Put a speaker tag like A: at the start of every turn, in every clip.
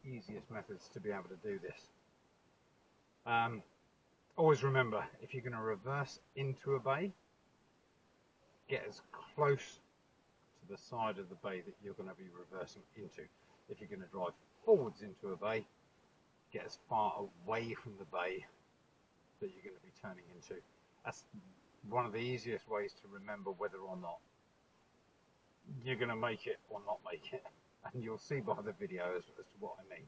A: the easiest methods to be able to do this. Always remember, if you're going to reverse into a bay, get as close to the side of the bay that you're going to be reversing into. If you're going to drive forwards into a bay, get as far away from the bay that you're going to be turning into. That's one of the easiest ways to remember whether or not you're going to make it or not make it, and you'll see by the video as to what I mean.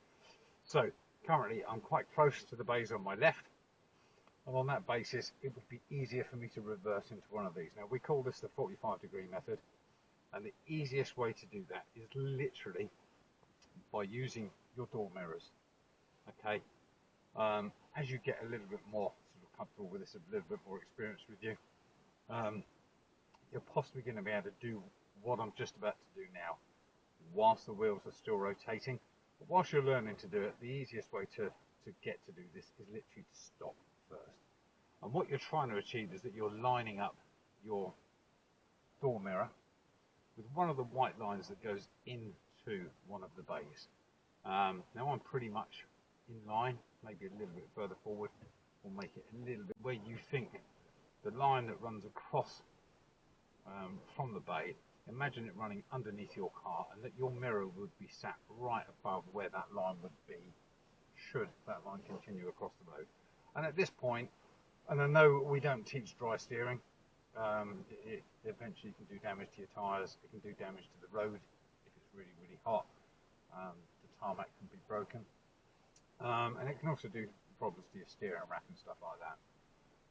A: So currently I'm quite close to the bays on my left, and on that basis it would be easier for me to reverse into one of these. Now we call this the 45-degree method, and the easiest way to do that is literally by using your door mirrors. Okay, as you get a little bit more sort of comfortable with this, a little bit more experience with you, you're possibly going to be able to do what I'm just about to do now whilst the wheels are still rotating. But whilst you're learning to do it, the easiest way to get to do this is literally to stop first. And what you're trying to achieve is that you're lining up your door mirror with one of the white lines that goes into one of the bays. Now I'm pretty much in line, maybe a little bit further forward, or make it a little bit where you think the line that runs across from the bay, imagine it running underneath your car, and that your mirror would be sat right above where that line would be should that line continue across the road. And at this point, and I know we don't teach dry steering, it eventually can do damage to your tyres, it can do damage to the road if it's really, really hot, the tarmac can be broken, and it can also do problems to your steering rack and stuff like that.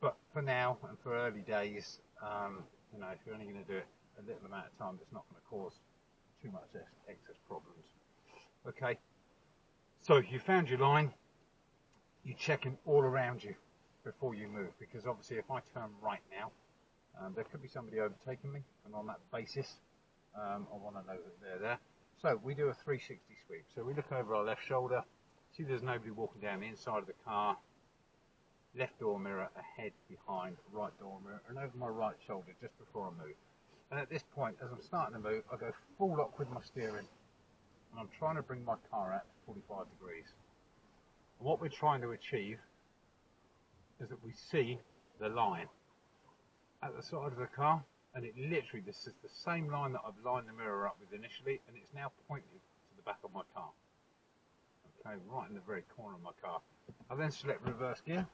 A: But for now, and for early days, you know, if you're only going to do it a little amount of time, it's not going to cause too much excess problems. Okay, so you found your line, you're checking all around you before you move, because obviously if I turn right now, there could be somebody overtaking me, and on that basis I want to know that they're there. So we do a 360 sweep. So we look over our left shoulder, see there's nobody walking down the inside of the car, left door mirror ahead, behind, right door mirror, and over my right shoulder just before I move. And at this point, as I'm starting to move, I go full lock with my steering, and I'm trying to bring my car out to 45 degrees. And what we're trying to achieve is that we see the line at the side of the car, and it literally, this is the same line that I've lined the mirror up with initially, and it's now pointing to the back of my car. Okay, right in the very corner of my car. I then select reverse gear,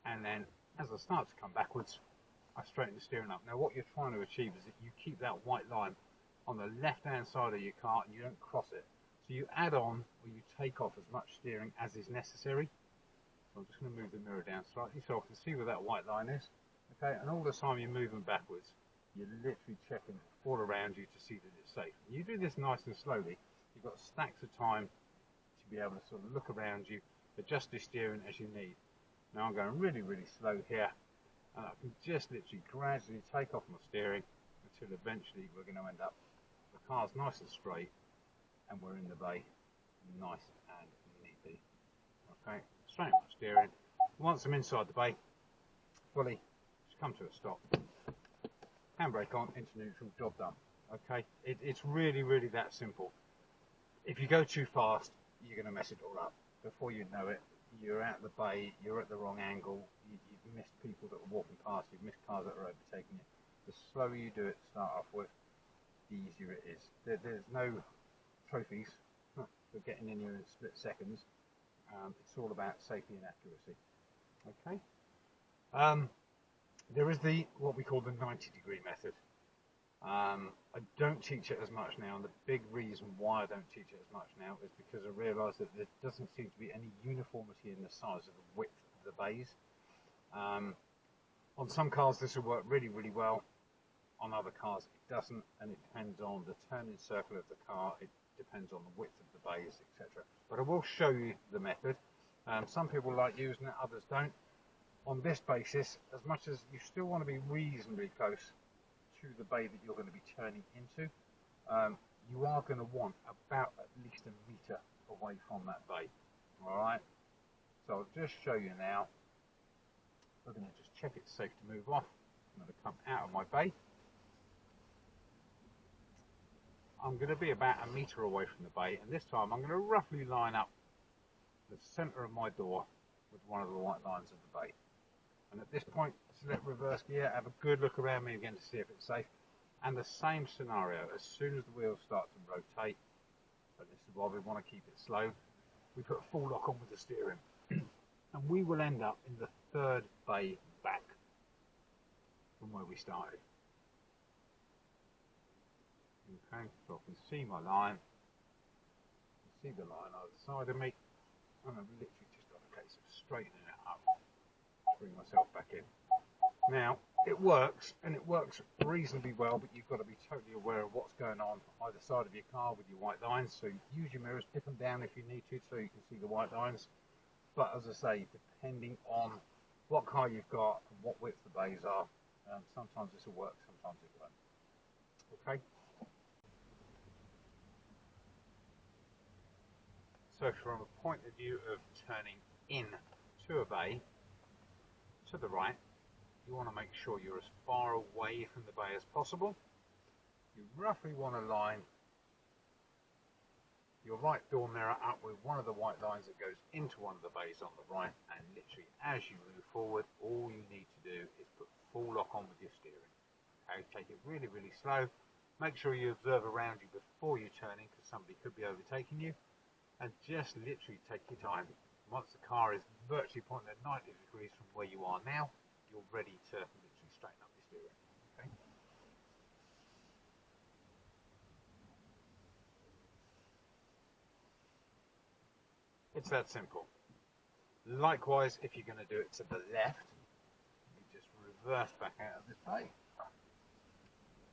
A: and then as I start to come backwards, I straighten the steering up. Now what you're trying to achieve is that you keep that white line on the left hand side of your car and you don't cross it. So you add on, or you take off as much steering as is necessary. So I'm just going to move the mirror down slightly so I can see where that white line is. Okay, and all the time you're moving backwards, you're literally checking all around you to see that it's safe. And you do this nice and slowly. You've got stacks of time to be able to sort of look around you, adjust the steering as you need. Now I'm going really, really slow here, and I can just literally gradually take off my steering until eventually we're going to end up, the car's nice and straight, and we're in the bay nice and neatly. Okay, straighten my steering. Once I'm inside the bay, fully, just come to a stop, handbrake on, into neutral, job done. Okay, it's really, really that simple. If you go too fast, you're going to mess it all up. Before you know it, you're out of the bay, you're at the wrong angle, you've missed people that are walking past, you've missed cars that are overtaking you. The slower you do it to start off with, the easier it is. There's no trophies for getting in here in split seconds. It's all about safety and accuracy. Okay. There is what we call the 90-degree method. I don't teach it as much now, and the big reason why I don't teach it as much now is because I realise that there doesn't seem to be any uniformity in the size of the width of the bays. On some cars this will work really, really well. On other cars it doesn't, and it depends on the turning circle of the car, it depends on the width of the bays, etc. But I will show you the method. Some people like using it, others don't. On this basis, as much as you still want to be reasonably close to the bay that you're going to be turning into, you are going to want about at least a metre away from that bay. Alright, so I'll just show you now. We're going to just check it's safe to move off. I'm going to come out of my bay. I'm going to be about a metre away from the bay, and this time I'm going to roughly line up the centre of my door with one of the white lines of the bay. And at this point, select reverse gear, have a good look around me again to see if it's safe. And the same scenario, as soon as the wheels start to rotate, but this is why we want to keep it slow, we put full lock on with the steering. And we will end up in the third bay back from where we started. Okay, so I can see my line, I can see the line either side of me, and I've literally just got a case of straightening it up to bring myself back in. Now, it works, and it works reasonably well, but you've got to be totally aware of what's going on either side of your car with your white lines. So use your mirrors, dip them down if you need to so you can see the white lines. But as I say, depending on what car you've got and what width the bays are, sometimes this will work, sometimes it won't. Okay? So from a point of view of turning in to a bay, to the right, you want to make sure you're as far away from the bay as possible. You roughly want to line your right door mirror up with one of the white lines that goes into one of the bays on the right, and literally as you move forward, all you need to do is put full lock on with your steering. Okay, take it really, really slow. Make sure you observe around you before you turn in, because somebody could be overtaking you, and just literally take your time. Once the car is virtually pointing at 90 degrees from where you are now, you're ready to literally straighten up your steering. Okay? It's that simple. Likewise, if you're going to do it to the left, you just reverse back out of this bay.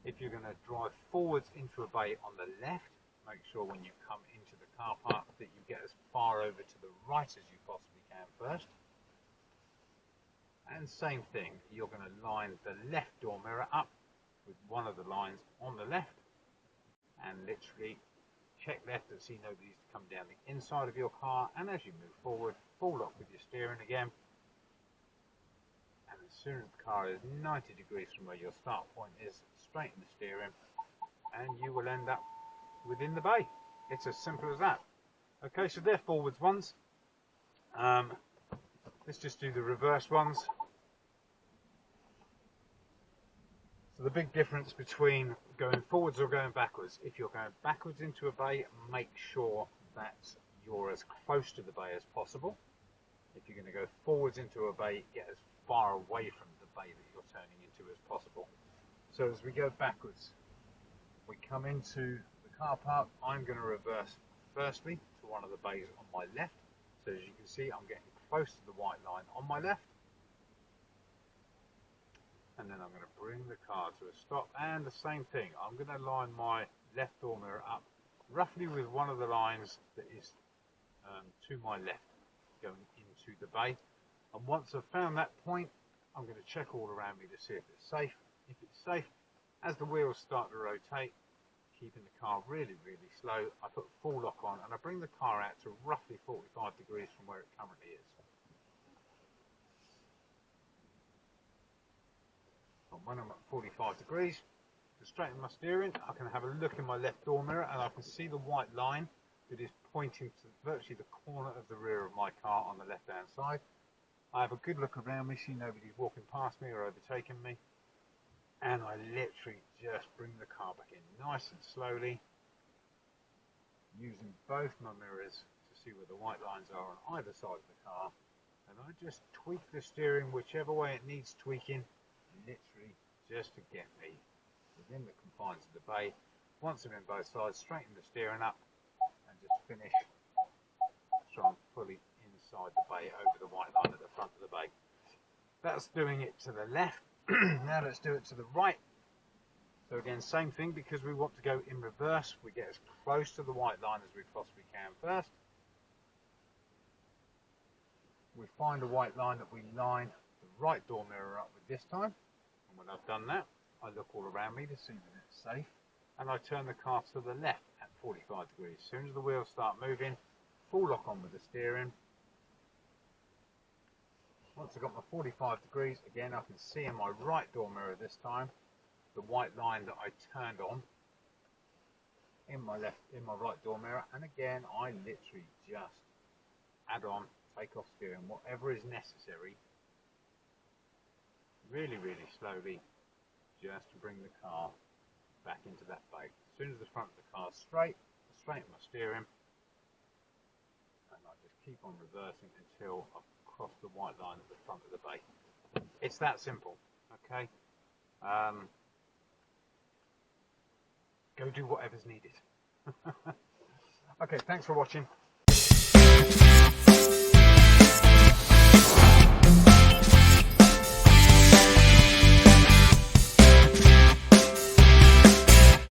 A: If you're going to drive forwards into a bay on the left, make sure when you come into the car park that you get as far over to the right as you possibly can first. And same thing, you're going to line the left door mirror up with one of the lines on the left, and literally check left and see nobody's come down the inside of your car, and as you move forward, full lock with your steering again, and as soon as the car is 90 degrees from where your start point is, straighten the steering and you will end up within the bay. It's as simple as that. Okay, so they're forwards ones. Let's just do the reverse ones. So the big difference between going forwards or going backwards, if you're going backwards into a bay, make sure that you're as close to the bay as possible. If you're going to go forwards into a bay, get as far away from the bay that you're turning into as possible. So as we go backwards, we come into the car park. I'm going to reverse firstly to one of the bays on my left. So as you can see, I'm getting close to the white line on my left. And then I'm going to bring the car to a stop, and the same thing, I'm going to line my left door mirror up roughly with one of the lines that is to my left going into the bay. And once I've found that point, I'm going to check all around me to see if it's safe. If it's safe, as the wheels start to rotate, keeping the car really, really slow, I put full lock on and I bring the car out to roughly 45 degrees from where it currently is. When I'm at 45 degrees, to straighten my steering, I can have a look in my left door mirror and I can see the white line that is pointing to virtually the corner of the rear of my car on the left hand side. I have a good look around me, see nobody's walking past me or overtaking me, and I literally just bring the car back in nice and slowly, using both my mirrors to see where the white lines are on either side of the car, and I just tweak the steering whichever way it needs tweaking, literally just to get me within the confines of the bay. Once I'm in both sides, straighten the steering up and just finish so I'm fully inside the bay over the white line at the front of the bay. That's doing it to the left. Now let's do it to the right. So again, same thing, because we want to go in reverse, we get as close to the white line as we possibly can first. We find a white line that we line the right door mirror up with this time. And when I've done that, I look all around me to see that it's safe, and I turn the car to the left at 45 degrees. As soon as the wheels start moving, full lock on with the steering. Once I've got my 45 degrees, again I can see in my right door mirror this time the white line that I turned on. in my right door mirror, and again I literally just add on, take off steering, whatever is necessary, really slowly, just to bring the car back into that bay. As soon as the front of the car is straight, I straighten my steering, and I just keep on reversing until I've crossed the white line at the front of the bay. It's that simple, okay? Go do whatever's needed. Okay, thanks for watching.